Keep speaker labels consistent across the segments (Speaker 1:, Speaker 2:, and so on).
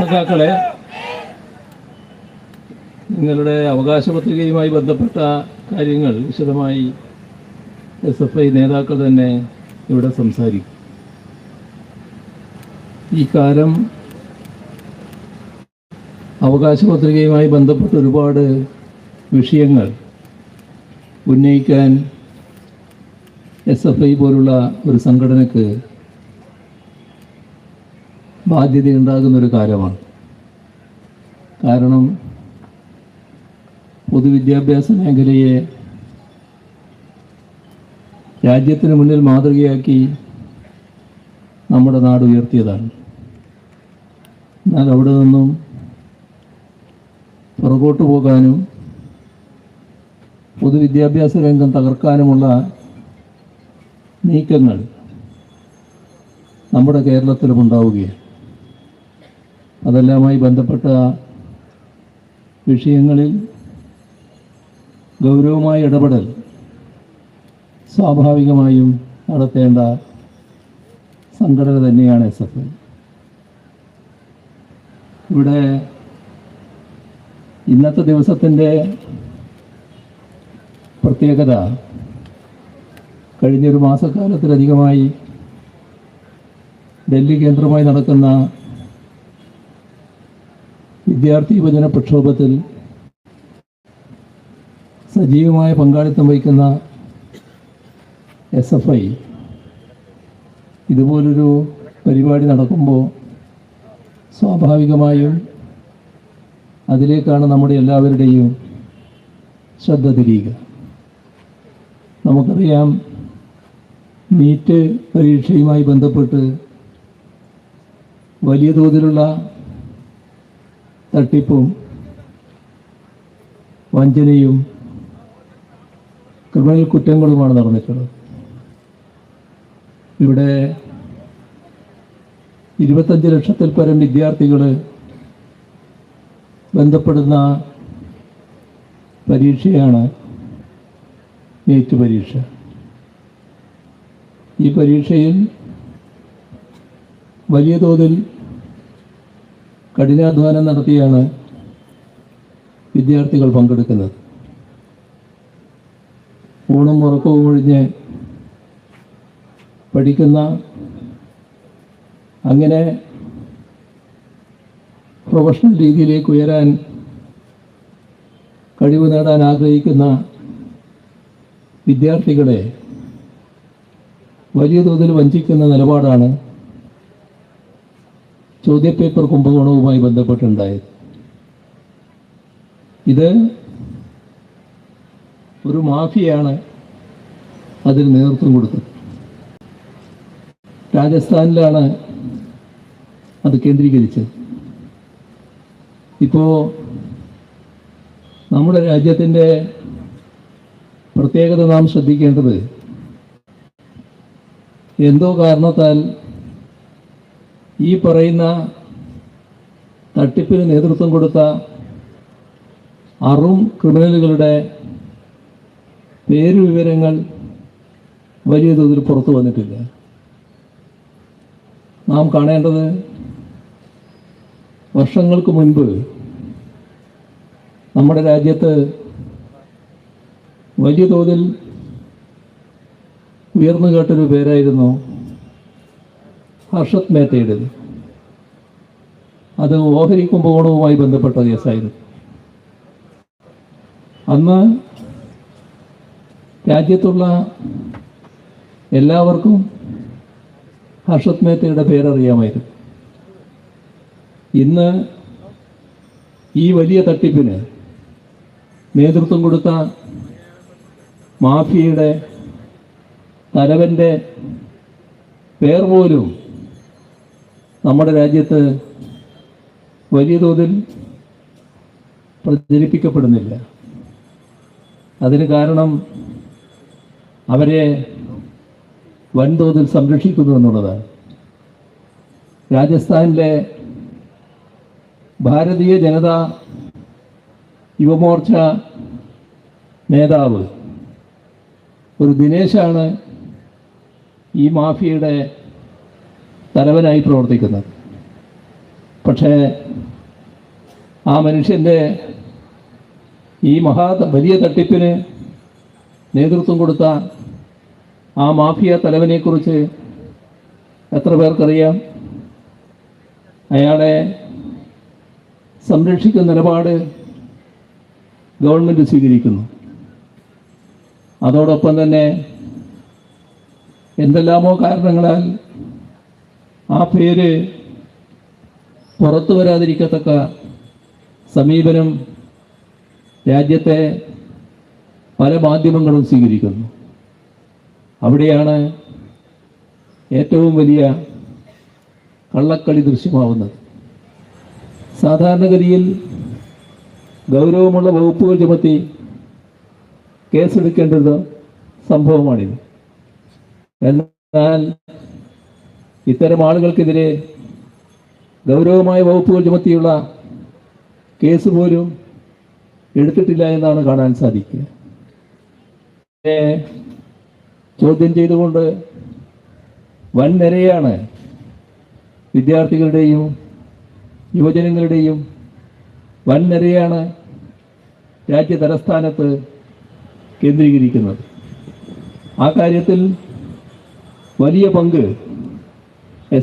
Speaker 1: സഖാക്കളെ, നിങ്ങളുടെ അവകാശ പത്രികയുമായി ബന്ധപ്പെട്ട കാര്യങ്ങൾ വിശദമായി SFI നേതാക്കൾ തന്നെ ഇവിടെ സംസാരിക്കും. ഈ കാലം അവകാശ പത്രികയുമായി ബന്ധപ്പെട്ട ഒരുപാട് വിഷയങ്ങൾ ഉന്നയിക്കാൻ SFI പോലുള്ള ഒരു സംഘടനയ്ക്ക് ബാധ്യതയുണ്ടാകുന്നൊരു കാലമാണ്. കാരണം പൊതുവിദ്യാഭ്യാസ മേഖലയെ രാജ്യത്തിന് മുന്നിൽ മാതൃകയാക്കി നമ്മുടെ നാട് ഉയർത്തിയതാണ്. എന്നാൽ അവിടെ നിന്നും പുറകോട്ട് പോകാനും പൊതുവിദ്യാഭ്യാസ രംഗം തകർക്കാനുമുള്ള നീക്കങ്ങൾ നമ്മുടെ കേരളത്തിലും ഉണ്ടാവുകയാണ്. അതെല്ലാമായി ബന്ധപ്പെട്ട വിഷയങ്ങളിൽ ഗൗരവമായ ഇടപെടൽ സ്വാഭാവികമായും നടത്തേണ്ട സംഘടന തന്നെയാണ് SFI. ഇവിടെ ഇന്നത്തെ ദിവസത്തിൻ്റെ പ്രത്യേകത കഴിഞ്ഞൊരു മാസക്കാലത്തിലധികമായി ഡൽഹി കേന്ദ്രമായി നടക്കുന്ന വിദ്യാർത്ഥി യുവജന പ്രക്ഷോഭത്തിൽ സജീവമായ പങ്കാളിത്തം വഹിക്കുന്ന SFI ഇതുപോലൊരു പരിപാടി നടക്കുമ്പോൾ സ്വാഭാവികമായും അതിലേക്കാണ് നമ്മുടെ എല്ലാവരുടെയും ശ്രദ്ധ തിരിയുക. നമുക്കറിയാം, നീറ്റ് പരീക്ഷയുമായി ബന്ധപ്പെട്ട് വലിയ തോതിലുള്ള തട്ടിപ്പും വഞ്ചനയും ക്രിമിനൽ കുറ്റങ്ങളുമാണ് നടന്നിട്ടുള്ളത്. ഇവിടെ 25 ലക്ഷത്തിൽ പരം വിദ്യാർത്ഥികൾ ബന്ധപ്പെടുന്ന പരീക്ഷയാണ് നീറ്റ് പരീക്ഷ. ഈ പരീക്ഷയിൽ വലിയ തോതിൽ കഠിനാധ്വാനം നടത്തിയാണ് വിദ്യാർത്ഥികൾ പങ്കെടുക്കുന്നത്. ഊണും ഉറക്കവും ഒഴിഞ്ഞ് പഠിക്കുന്ന, അങ്ങനെ പ്രൊഫഷണൽ രീതിയിലേക്ക് ഉയരാൻ കഴിവ് നേടാൻ ആഗ്രഹിക്കുന്ന വിദ്യാർത്ഥികളെ വലിയ തോതിൽ വഞ്ചിക്കുന്ന നിലപാടാണ് ചോദ്യപേപ്പർ കുംഭകോണവുമായി ബന്ധപ്പെട്ടുണ്ടായത്. ഇത് ഒരു മാഫിയാണ് അതിന് നേതൃത്വം കൊടുത്തത്. രാജസ്ഥാനിലാണ് അത് കേന്ദ്രീകരിച്ചത്. ഇപ്പോൾ നമ്മുടെ രാജ്യത്തിൻ്റെ പ്രത്യേകത നാം ശ്രദ്ധിക്കേണ്ടത്, എന്തോ കാരണത്താൽ ഈ പറയുന്ന തട്ടിപ്പിന് നേതൃത്വം കൊടുത്ത ക്രിമിനലുകളുടെ പേരുവിവരങ്ങൾ വലിയ തോതിൽ പുറത്തു വന്നിട്ടില്ല. നാം കാണേണ്ടത്, വർഷങ്ങൾക്ക് മുൻപ് നമ്മുടെ രാജ്യത്ത് വലിയ തോതിൽ ഉയർന്നു കേട്ടൊരു പേരായിരുന്നു ഹർഷത് മേത്തയുടേത്. അത് ഓഹരി കുംഭകോണവുമായി ബന്ധപ്പെട്ട കേസായിരുന്നു. അന്ന് രാജ്യത്തുള്ള എല്ലാവർക്കും ഹർഷത് മേത്തയുടെ പേരറിയാമായിരുന്നു. ഇന്ന് ഈ വലിയ തട്ടിപ്പിന് നേതൃത്വം കൊടുത്ത മാഫിയയുടെ തലവൻ്റെ പേർ പോലും നമ്മുടെ രാജ്യത്ത് വലിയ തോതിൽ പ്രചരിപ്പിക്കപ്പെടുന്നില്ല. അതിന് കാരണം അവരെ വൻതോതിൽ സംരക്ഷിക്കുന്നു എന്നുള്ളതാണ്. രാജസ്ഥാനിലെ ഭാരതീയ ജനതാ യുവമോർച്ച നേതാവ് ഒരു ദിനേശാണ് ഈ മാഫിയയുടെ തലവനായി പ്രവർത്തിക്കുന്നത്. പക്ഷേ ആ മനുഷ്യൻ്റെ ഈ വലിയ തട്ടിപ്പിന് നേതൃത്വം കൊടുത്ത ആ മാഫിയ തലവനെക്കുറിച്ച് എത്ര പേർക്കറിയാം? അയാളെ സംരക്ഷിക്കുന്ന നിലപാട് ഗവൺമെൻറ് സ്വീകരിക്കുന്നു. അതോടൊപ്പം തന്നെ എന്തെല്ലാമോ കാരണങ്ങളാൽ ആ പേര് പുറത്തു വരാതിരിക്കത്തക്ക സമീപനം രാജ്യത്തെ പല മാധ്യമങ്ങളും സ്വീകരിക്കുന്നു. അവിടെയാണ് ഏറ്റവും വലിയ കള്ളക്കളി ദൃശ്യമാവുന്നത്. സാധാരണഗതിയിൽ ഗൗരവമുള്ള വകുപ്പുകൾ ചുമത്തി കേസെടുക്കേണ്ടത് സംഭവമാണിത്. എന്നാൽ ഇത്തരം ആളുകൾക്കെതിരെ ഗൗരവമായ വകുപ്പുകൾ ചുമത്തിയുള്ള കേസ് പോലും എടുത്തിട്ടില്ല എന്നാണ് കാണാൻ സാധിക്കുക. ചോദ്യം ചെയ്തുകൊണ്ട് വൻ നിരയാണ് വിദ്യാർത്ഥികളുടെയും യുവജനങ്ങളുടെയും വൻ നിരയാണ് രാജ്യ തലസ്ഥാനത്ത് കേന്ദ്രീകരിക്കുന്നത്. ആ കാര്യത്തിൽ വലിയ പങ്ക്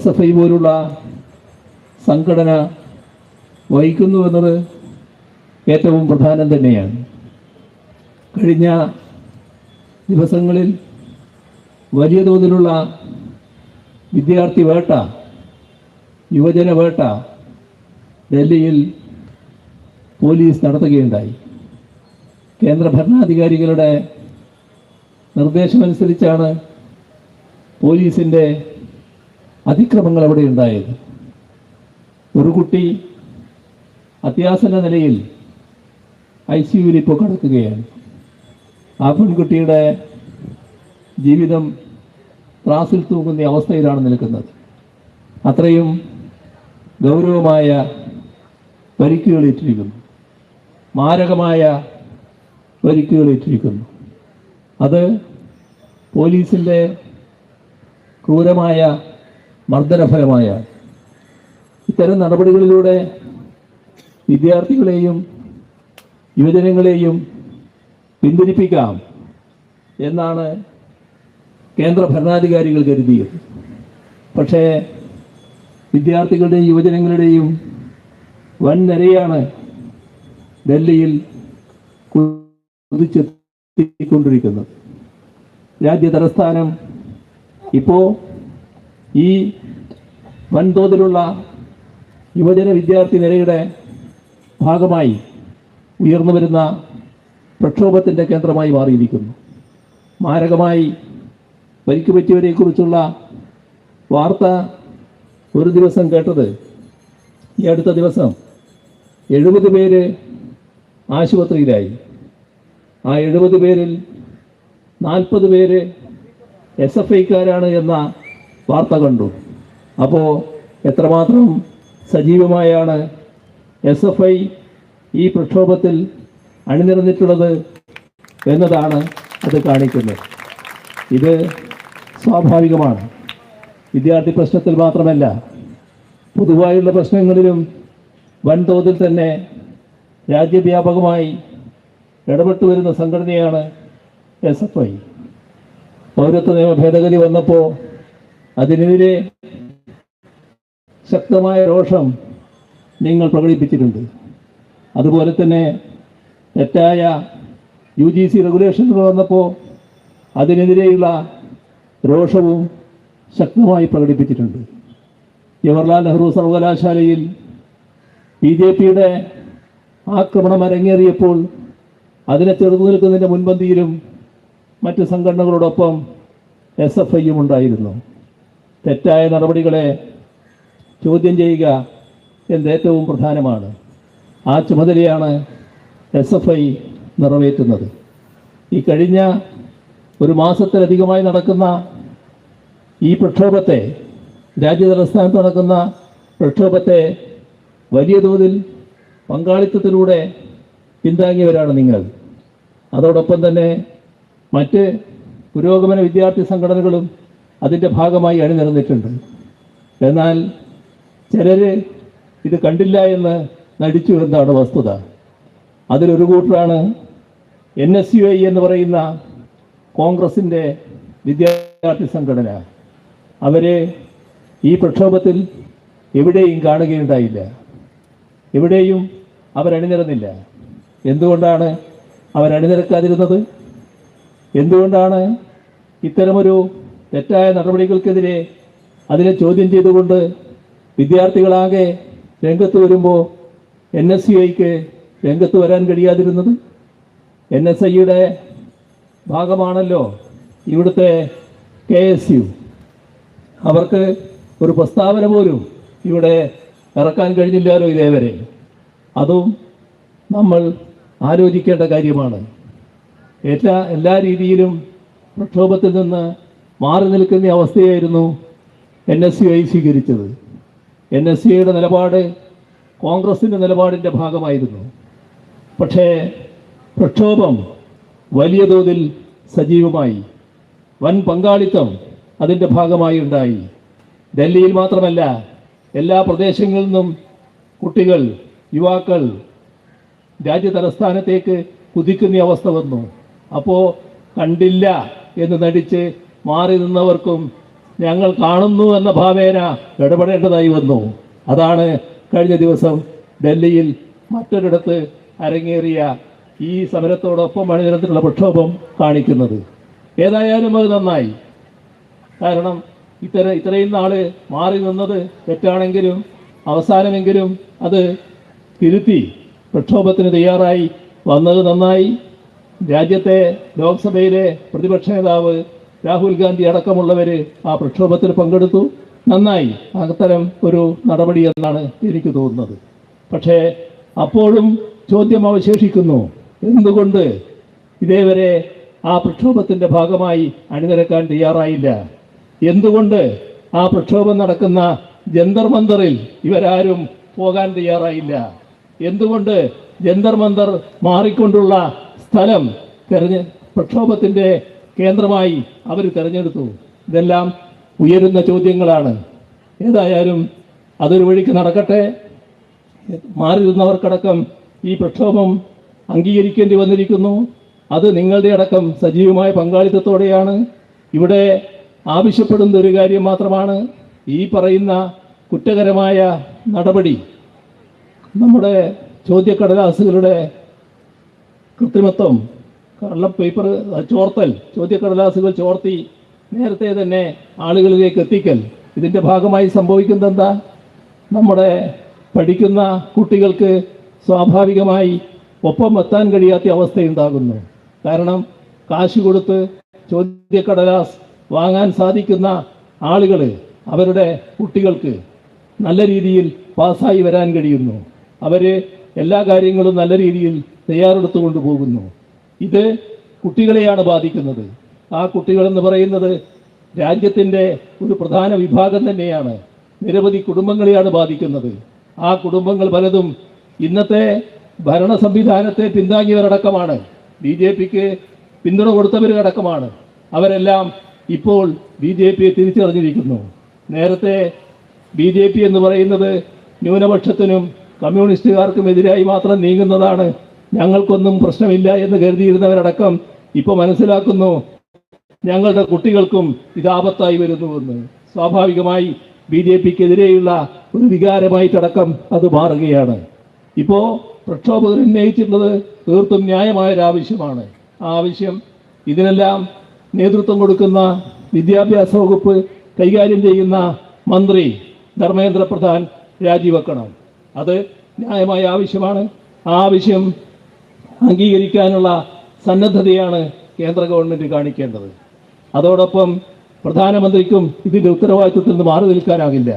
Speaker 1: SFI പോലുള്ള സംഘടന വഹിക്കുന്നുവെന്നത് ഏറ്റവും പ്രധാനം തന്നെയാണ്. കഴിഞ്ഞ ദിവസങ്ങളിൽ വലിയ തോതിലുള്ള വിദ്യാർത്ഥി വേട്ട, യുവജന വേട്ട ഡൽഹിയിൽ പോലീസ് നടത്തുകയുണ്ടായി. കേന്ദ്ര ഭരണാധികാരികളുടെ നിർദ്ദേശമനുസരിച്ചാണ് പോലീസിൻ്റെ അതിക്രമങ്ങൾ അവിടെ ഉണ്ടായത്. ഒരു കുട്ടി അത്യാസന്ന നിലയിൽ ICUവിൽ ഇപ്പോൾ കിടക്കുകയാണ്. ആ പെൺകുട്ടിയുടെ ജീവിതം ത്രാസിൽ തൂങ്ങുന്ന അവസ്ഥയിലാണ് നിൽക്കുന്നത്. അത്രയും ഗൗരവമായ പരിക്കുകളേറ്റിരിക്കുന്നു, മാരകമായ പരിക്കുകളേറ്റിരിക്കുന്നു. അത് പോലീസിൻ്റെ ക്രൂരമായ മർദ്ദനഫലമായാണ്. ഇത്തരം നടപടികളിലൂടെ വിദ്യാർത്ഥികളെയും യുവജനങ്ങളെയും പിന്തിരിപ്പിക്കാം എന്നാണ് കേന്ദ്ര ഭരണാധികാരികൾ കരുതിയത്. പക്ഷേ വിദ്യാർത്ഥികളുടെയും യുവജനങ്ങളുടെയും വൻ നിരയാണ് ഡൽഹിയിൽ കുതിച്ചെത്തിക്കൊണ്ടിരിക്കുന്നത്. രാജ്യ തലസ്ഥാനം ഇപ്പോൾ ഈ വൻതോതിലുള്ള യുവജന വിദ്യാർത്ഥി നിരയുടെ ഭാഗമായി ഉയർന്നു വരുന്ന പ്രക്ഷോഭത്തിൻ്റെ കേന്ദ്രമായി മാറിയിരിക്കുന്നു. മാരകമായി പരിക്ക് പറ്റിയവരെക്കുറിച്ചുള്ള വാർത്ത ഒരു ദിവസം കേട്ടത്, ഈ അടുത്ത ദിവസം 70 പേര് ആശുപത്രിയിലായി. ആ 70 പേരിൽ 40 പേര് SFIക്കാരാണ് എന്ന വാർത്ത കണ്ടു. അപ്പോൾ എത്രമാത്രം സജീവമായാണ് SFI ഈ പ്രക്ഷോഭത്തിൽ അണിനിരന്നിട്ടുള്ളത് എന്നതാണ് അത് കാണിക്കുന്നത്. ഇത് സ്വാഭാവികമാണ്. വിദ്യാർത്ഥി പ്രശ്നത്തിൽ മാത്രമല്ല, പൊതുവായുള്ള പ്രശ്നങ്ങളിലും വൻതോതിൽ തന്നെ രാജ്യവ്യാപകമായി ഇടപെട്ടു വരുന്ന സംഘടനയാണ് SFI. പൗരത്വ നിയമ ഭേദഗതി വന്നപ്പോൾ അതിനെതിരെ ശക്തമായ രോഷം നിങ്ങൾ പ്രകടിപ്പിച്ചിട്ടുണ്ട്. അതുപോലെ തന്നെ തെറ്റായ UGC റെഗുലേഷനുകൾ വന്നപ്പോൾ അതിനെതിരെയുള്ള രോഷവും ശക്തമായി പ്രകടിപ്പിച്ചിട്ടുണ്ട്. ജവഹർലാൽ നെഹ്റു സർവകലാശാലയിൽ BJPയുടെ ആക്രമണം അരങ്ങേറിയപ്പോൾ അതിനെ ചെറുതു നിൽക്കുന്നതിൻ്റെ മുൻപന്തിയിലും മറ്റ് സംഘടനകളോടൊപ്പം SFIയും ഉണ്ടായിരുന്നു. തെറ്റായ നടപടികളെ ചോദ്യം ചെയ്യുക എന്നത് ഏറ്റവും പ്രധാനമാണ്. ആ ചുമതലയാണ് SFI നിറവേറ്റുന്നത്. ഈ കഴിഞ്ഞ ഒരു മാസത്തിലധികമായി നടക്കുന്ന ഈ പ്രക്ഷോഭത്തെ, രാജ്യതലസ്ഥാനത്ത് നടക്കുന്ന പ്രക്ഷോഭത്തെ വലിയ തോതിൽ പങ്കാളിത്തത്തിലൂടെ പിന്താങ്ങിയവരാണ് നിങ്ങൾ. അതോടൊപ്പം തന്നെ മറ്റ് പുരോഗമന വിദ്യാർത്ഥി സംഘടനകളും അതിൻ്റെ ഭാഗമായി അണിനിരന്നിട്ടുണ്ട്. എന്നാൽ ചിലർ ഇത് കണ്ടില്ല എന്ന് നടിച്ചു എന്നതാണ് വസ്തുത. അതിലൊരു കൂട്ടരാണ് NSUI എന്ന് പറയുന്ന കോൺഗ്രസിൻ്റെ വിദ്യാർത്ഥി സംഘടന. അവർ ഈ പ്രക്ഷോഭത്തിൽ എവിടെയും കാണുകയുണ്ടായില്ല, എവിടെയും അവരണിനിരന്നില്ല. എന്തുകൊണ്ടാണ് അവരണിനിരക്കാതിരുന്നത്? എന്തുകൊണ്ടാണ് ഇത്തരമൊരു തെറ്റായ നടപടികൾക്കെതിരെ അതിനെ ചോദ്യം ചെയ്തുകൊണ്ട് വിദ്യാർത്ഥികളാകെ രംഗത്ത് വരുമ്പോൾ NSUIക്ക് രംഗത്ത് വരാൻ കഴിയാതിരുന്നത്? NSIയുടെ ഭാഗമാണല്ലോ ഇവിടുത്തെ KSU. അവർക്ക് ഒരു പ്രസ്താവന പോലും ഇവിടെ ഇറക്കാൻ കഴിഞ്ഞില്ലല്ലോ ഇതേവരെ. അതും നമ്മൾ ആലോചിക്കേണ്ട കാര്യമാണ്. എല്ലാ രീതിയിലും പ്രക്ഷോഭത്തിൽ നിന്ന് മാറി നിൽക്കുന്ന അവസ്ഥയായിരുന്നു NSUI സ്വീകരിച്ചത്. NSUIയുടെ നിലപാട് കോൺഗ്രസിൻ്റെ നിലപാടിൻ്റെ ഭാഗമായിരുന്നു. പക്ഷേ പ്രക്ഷോഭം വലിയ തോതിൽ സജീവമായി, വൻ പങ്കാളിത്തം അതിൻ്റെ ഭാഗമായി ഉണ്ടായി. ഡൽഹിയിൽ മാത്രമല്ല, എല്ലാ പ്രദേശങ്ങളിൽ നിന്നും കുട്ടികൾ, യുവാക്കൾ രാജ്യതലസ്ഥാനത്തേക്ക് കുതിക്കുന്ന അവസ്ഥ വന്നു. അപ്പോൾ കണ്ടില്ല എന്ന് നടിച്ച് മാറി നിന്നവർക്കും ഞങ്ങൾ കാണുന്നു എന്ന ഭാവേന ഇടപെടേണ്ടതായി വന്നു. അതാണ് കഴിഞ്ഞ ദിവസം ഡൽഹിയിൽ മറ്റൊരിടത്ത് അരങ്ങേറിയ ഈ സമരത്തോടൊപ്പം അണിനിരത്തിലുള്ള പ്രക്ഷോഭം കാണിക്കുന്നത്. ഏതായാലും അത് നന്നായി. കാരണം ഇത്രയും നാള് മാറി നിന്നത് തെറ്റാണെങ്കിലും അവസാനമെങ്കിലും അത് തിരുത്തി പ്രക്ഷോഭത്തിന് തയ്യാറായി വന്നത് നന്നായി. രാജ്യത്തെ ലോക്സഭയിലെ പ്രതിപക്ഷ നേതാവ് രാഹുൽ ഗാന്ധി അടക്കമുള്ളവർ ആ പ്രക്ഷോഭത്തിൽ പങ്കെടുത്തു. നന്നായി അത്തരം ഒരു നടപടി എന്നാണ് എനിക്ക് തോന്നുന്നത്. പക്ഷേ അപ്പോഴും ചോദ്യം അവശേഷിക്കുന്നു, എന്തുകൊണ്ട് ഇതേവരെ ആ പ്രക്ഷോഭത്തിൻ്റെ ഭാഗമായി അണിനിരക്കാൻ തയ്യാറായില്ല? എന്തുകൊണ്ട് ആ പ്രക്ഷോഭം നടക്കുന്ന ജന്തർ മന്ദറിൽ ഇവരാരും പോകാൻ തയ്യാറായില്ല? എന്തുകൊണ്ട് ജന്തർ മന്ദർ മാറിക്കൊണ്ടുള്ള സ്ഥലം പ്രക്ഷോഭത്തിൻ്റെ കേന്ദ്രമായി അവർ തിരഞ്ഞെടുത്തു? ഇതെല്ലാം ഉയരുന്ന ചോദ്യങ്ങളാണ്. ഏതായാലും അതൊരു വഴിക്ക് നടക്കട്ടെ. മാറി നിന്നവർക്കടക്കം ഈ പ്രക്ഷോഭം അംഗീകരിക്കേണ്ടി വന്നിരിക്കുന്നു. അത് നിങ്ങളുടെ അടക്കം സജീവമായ പങ്കാളിത്തത്തോടെയാണ്. ഇവിടെ ആവശ്യപ്പെടുന്ന ഒരു കാര്യം മാത്രമാണ്, ഈ പറയുന്ന കുറ്റകരമായ നടപടി, നമ്മുടെ ചോദ്യക്കടലാസുകളുടെ കൃത്രിമത്വം, കള്ള പേപ്പർ ചോർത്തൽ, ചോദ്യക്കടലാസുകൾ ചോർത്തി നേരത്തെ തന്നെ ആളുകളിലേക്ക് എത്തിക്കൽ, ഇതിൻ്റെ ഭാഗമായി സംഭവിക്കുന്നത് എന്താ? നമ്മുടെ പഠിക്കുന്ന കുട്ടികൾക്ക് സ്വാഭാവികമായി ഒപ്പം എത്താൻ കഴിയാത്ത അവസ്ഥയുണ്ടാകുന്നു. കാരണം കാശ് കൊടുത്ത് ചോദ്യക്കടലാസ് വാങ്ങാൻ സാധിക്കുന്ന ആളുകൾ അവരുടെ കുട്ടികൾക്ക് നല്ല രീതിയിൽ പാസ്സായി വരാൻ കഴിയുന്നു. അവർ എല്ലാ കാര്യങ്ങളും നല്ല രീതിയിൽ തയ്യാറെടുത്തു കൊണ്ടുപോകുന്നു. ഇത് കുട്ടികളെയാണ് ബാധിക്കുന്നത്. ആ കുട്ടികളെന്ന് പറയുന്നത് രാജ്യത്തിൻ്റെ ഒരു പ്രധാന വിഭാഗം തന്നെയാണ്. നിരവധി കുടുംബങ്ങളെയാണ് ബാധിക്കുന്നത്. ആ കുടുംബങ്ങൾ പലതും ഇന്നത്തെ ഭരണ സംവിധാനത്തെ പിന്താങ്ങിയവരടക്കമാണ്, BJPക്ക് പിന്തുണ കൊടുത്തവരടക്കമാണ്. അവരെല്ലാം ഇപ്പോൾ BJPയെ തിരിച്ചറിഞ്ഞിരിക്കുന്നു. നേരത്തെ BJP എന്ന് പറയുന്നത് ന്യൂനപക്ഷത്തിനും കമ്മ്യൂണിസ്റ്റുകാർക്കും എതിരായി മാത്രം നീങ്ങുന്നതാണ്, ഞങ്ങൾക്കൊന്നും പ്രശ്നമില്ല എന്ന് കരുതിയിരുന്നവരടക്കം ഇപ്പോൾ മനസ്സിലാക്കുന്നു ഞങ്ങളുടെ കുട്ടികൾക്കും ഇത് ആപത്തായി വരുന്നുവെന്ന്. സ്വാഭാവികമായി BJPക്കെതിരെയുള്ള ഒരു വികാരമായിട്ടടക്കം അത് മാറുകയാണ്. ഇപ്പോൾ പ്രക്ഷോഭകർ ഉന്നയിച്ചിട്ടുള്ളത് തീർത്തും ന്യായമായൊരാവശ്യമാണ്. ആ ആവശ്യം ഇതിനെല്ലാം നേതൃത്വം കൊടുക്കുന്ന വിദ്യാഭ്യാസ വകുപ്പ് കൈകാര്യം ചെയ്യുന്ന മന്ത്രി ധർമ്മേന്ദ്ര പ്രധാൻ രാജിവെക്കണം. അത് ന്യായമായ ആവശ്യമാണ്. ആ ആവശ്യം അംഗീകരിക്കാനുള്ള സന്നദ്ധതയാണ് കേന്ദ്ര ഗവൺമെൻറ് കാണിക്കേണ്ടത്. അതോടൊപ്പം പ്രധാനമന്ത്രിക്കും ഇതിൻ്റെ ഉത്തരവാദിത്വത്തിൽ നിന്ന് മാറി നിൽക്കാനാകില്ല.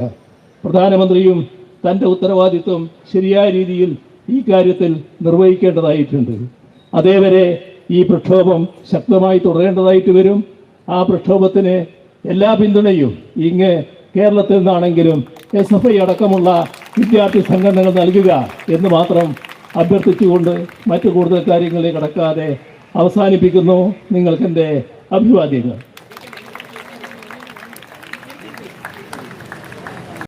Speaker 1: പ്രധാനമന്ത്രിയും തൻ്റെ ഉത്തരവാദിത്വം ശരിയായ രീതിയിൽ ഈ കാര്യത്തിൽ നിർവഹിക്കേണ്ടതായിട്ടുണ്ട്. അതേവരെ ഈ പ്രക്ഷോഭം ശക്തമായി തുടരേണ്ടതായിട്ട് വരും. ആ പ്രക്ഷോഭത്തിന് എല്ലാ പിന്തുണയും ഇങ്ങ് കേരളത്തിൽ നിന്നാണെങ്കിലും SFI അടക്കമുള്ള വിദ്യാർത്ഥി സംഘടനകൾ നൽകുക എന്ന് മാത്രം അഭ്യർത്ഥിച്ചുകൊണ്ട് മറ്റു കൂടുതൽ കാര്യങ്ങളിലേക്ക് കടക്കാതെ അവസാനിപ്പിക്കുന്നു. നിങ്ങൾക്കെൻ്റെ അഭിവാദ്യങ്ങൾ.